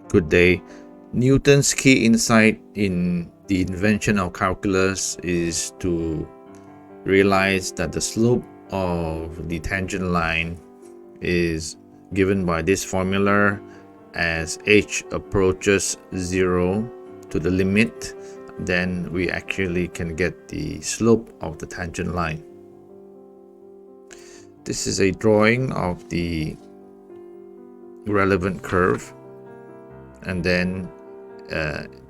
Good day. Newton's key insight in the invention of calculus is to realize that the slope of the tangent line is given by this formula as h approaches 0 to the limit. Then we actually can get the slope of the tangent line. This is a drawing of the relevant curve, and then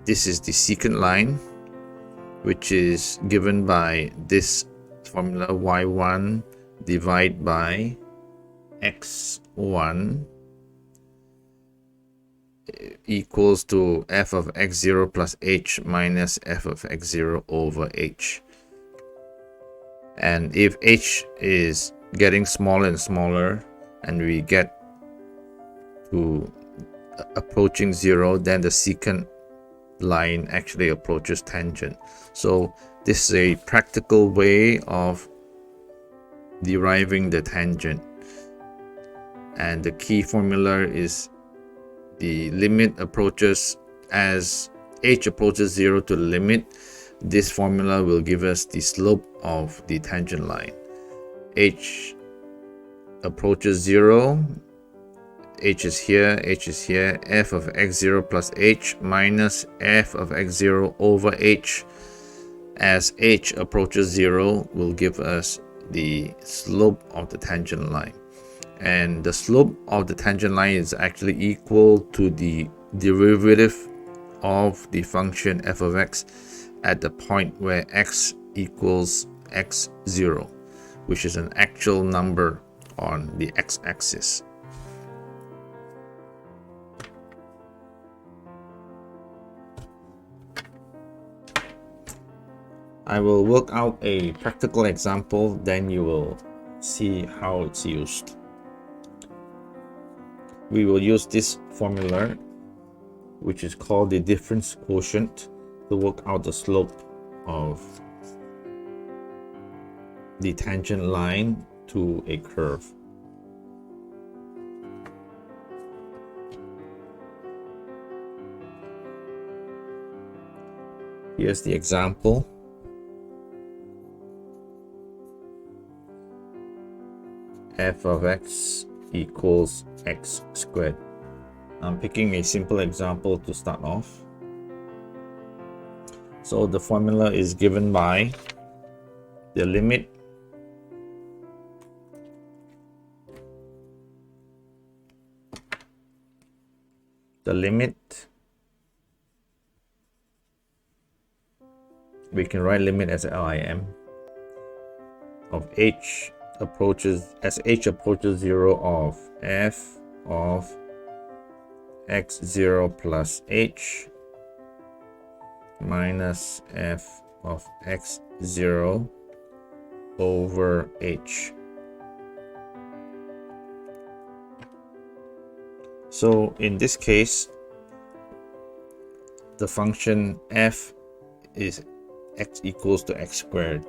this is the secant line, which is given by this formula y1 divided by x1 equals to f of x0 plus h minus f of x0 over h. And if h is getting smaller and smaller and we get to approaching 0, then the secant line actually approaches tangent. So this is a practical way of deriving the tangent, and the key formula is the limit approaches as h approaches 0 to the limit. This formula will give us the slope of the tangent line. H approaches 0, h is here, f of x0 plus h minus f of x0 over h as h approaches 0 will give us the slope of the tangent line. And the slope of the tangent line is actually equal to the derivative of the function f of x at the point where x equals x0, which is an actual number on the x-axis. I will work out a practical example, then you will see how it's used. We will use this formula, which is called the difference quotient, to work out the slope of the tangent line to a curve. Here's the example. F of x equals x squared. I'm picking a simple example to start off. So the formula is given by the limit we can write limit as lim of h approaches 0 of f of x0 plus h minus f of x0 over h. So in this case, the function f is x equals to x squared.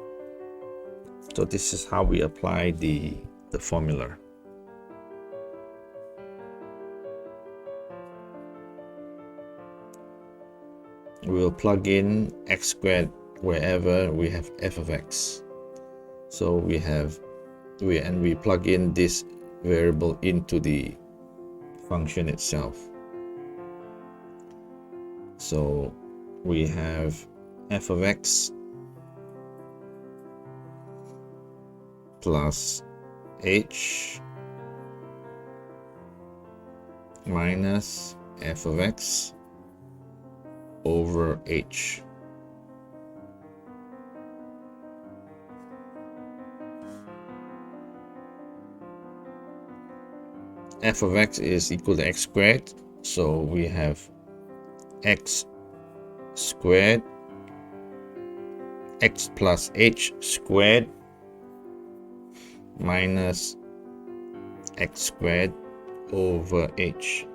So this is how we apply the formula. We will plug in x squared wherever we have f of x. So we plug in this variable into the function itself. So we have f of x plus h minus f of x over h. F of x is equal to x squared, so we have x squared, x plus h squared minus x squared over h.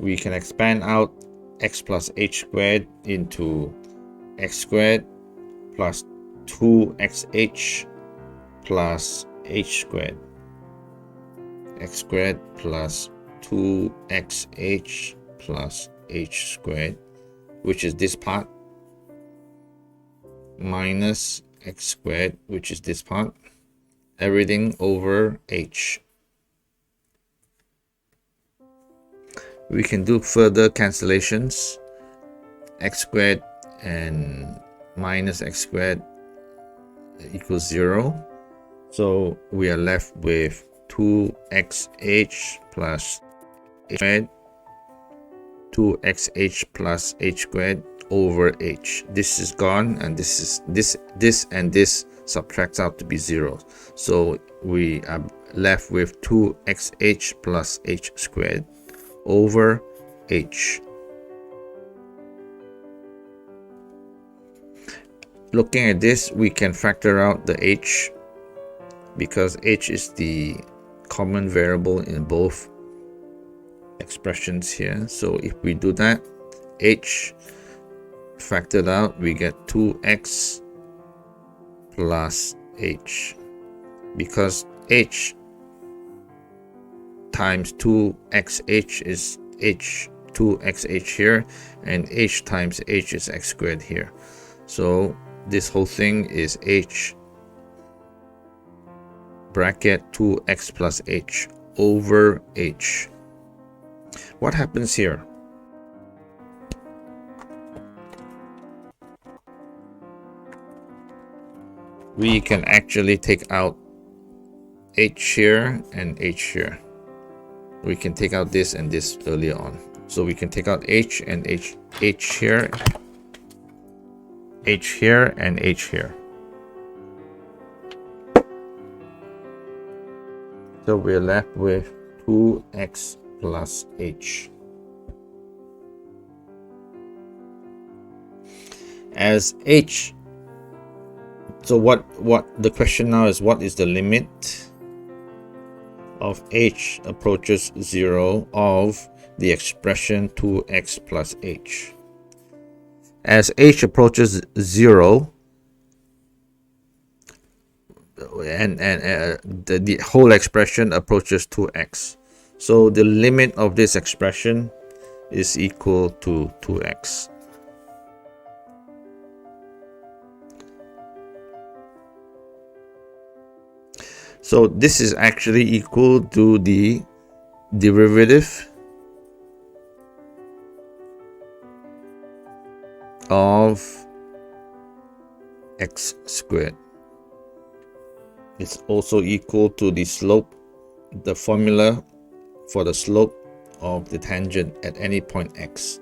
We can expand out x plus h squared into x squared plus 2xh plus h squared. x squared plus 2xh plus h squared, which is this part, minus x squared, which is this part, everything over h. We can do further cancellations. X squared and minus x squared equals 0. So we are left with 2xh plus h squared, 2xh plus h squared over h. This is gone, and this and this subtracts out to be 0. So we are left with 2xh plus h squared over h. Looking at this, we can factor out the h because h is the common variable in both expressions here. So if we do that, h factored out, we get 2x plus h, because h times 2xh is h, 2xh here, and h times h is x squared here. So this whole thing is h bracket 2x plus h over h. What happens here? We can actually take out h here and h here. We can take out this and this earlier on. So we can take out h and h here, h here, and h here. So we're left with 2x plus h. As h, so what the question now is, what is the limit of h approaches 0 of the expression 2x plus h? As h approaches 0, and the whole expression approaches 2x. So the limit of this expression is equal to 2x. So this is actually equal to the derivative of x squared. It's also equal to the slope, the formula for the slope of the tangent at any point x,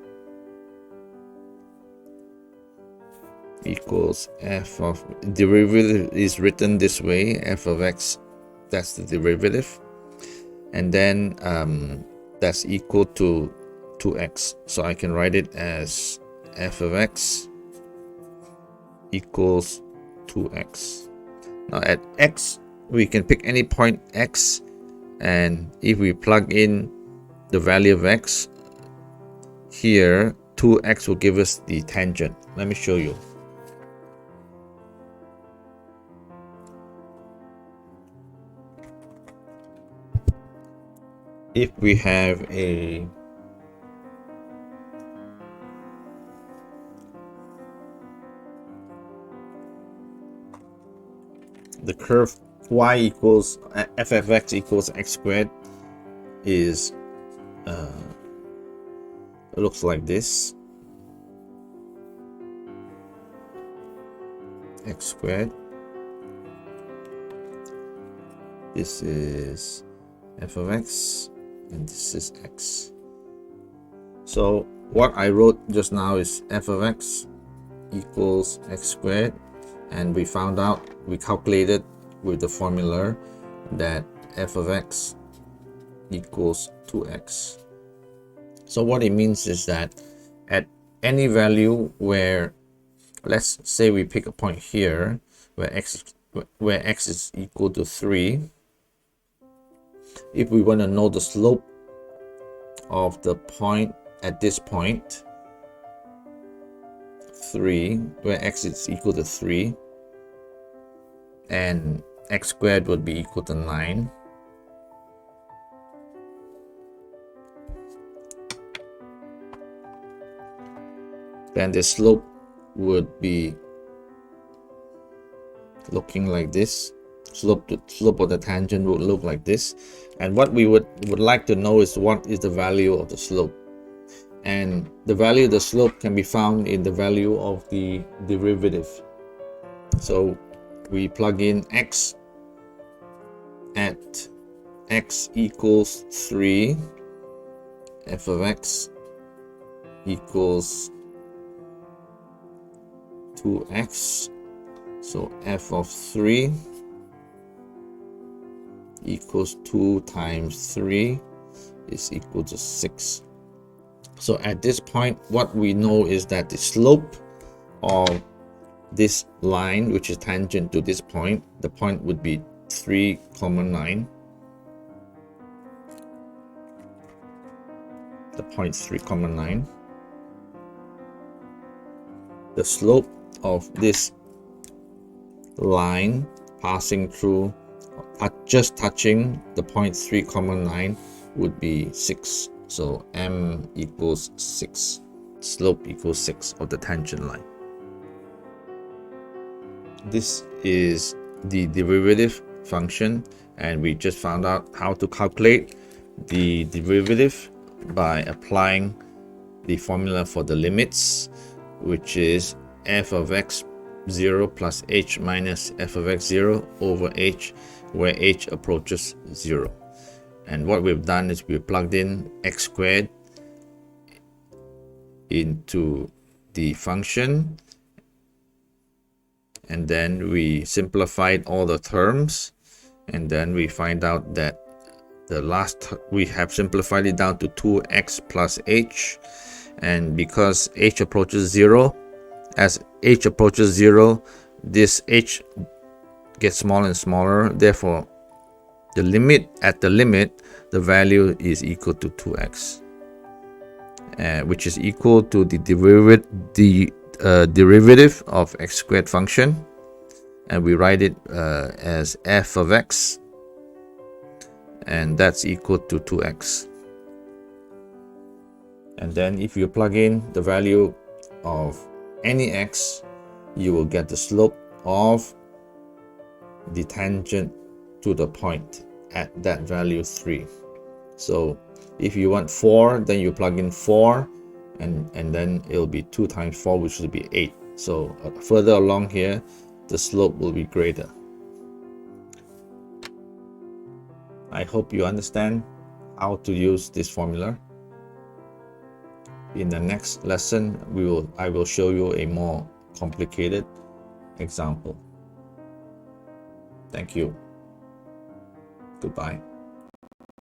equals f of, derivative is written this way, f of x, that's the derivative, and then that's equal to 2x. So I can write it as f of x equals 2x. Now at x, we can pick any point x, and if we plug in the value of x here, 2x will give us the tangent. Let me show you. If we have the curve y equals f of x equals x squared is it looks like this, x squared, this is f of x, and this is x. So what I wrote just now is f of x equals x squared, and we found out, we calculated with the formula that f of x equals 2x. So what it means is that at any value where, let's say we pick a point here where x is equal to 3, if we want to know the slope of the point at this point 3, where x is equal to 3 and x squared would be equal to 9, then the slope would be looking like this. Slope of the tangent would look like this. And what we would like to know is what is the value of the slope. And the value of the slope can be found in the value of the derivative. So we plug in x at x equals 3, f of x equals 2x. So f of 3 equals 2 times 3 is equal to 6. So at this point, what we know is that the slope of this line, which is tangent to this point, the point would be 3, 9. The point 3, 9. The slope of this line passing through, just touching the point 3, 9 would be 6. So m equals 6. Slope equals 6 of the tangent line. This is the derivative function, and we just found out how to calculate the derivative by applying the formula for the limits, which is f of x 0 plus h minus f of x 0 over h, where h approaches 0. And what we've done is we plugged in x squared into the function, and then we simplified all the terms, and then we find out that we have simplified it down to 2x plus h. And because h approaches 0, as h approaches 0, this h gets smaller and smaller. Therefore, the limit, the value is equal to 2x, which is equal to the derivative of x squared function, and we write it as f of x, and that's equal to 2x. And then if you plug in the value of any x, you will get the slope of the tangent to the point at that value 3. So if you want 4, then you plug in 4, and then it'll be 2 times 4, which will be 8. So further along here, the slope will be greater. I hope you understand how to use this formula. In the next lesson, I will show you a more complicated example. Thank you. Goodbye.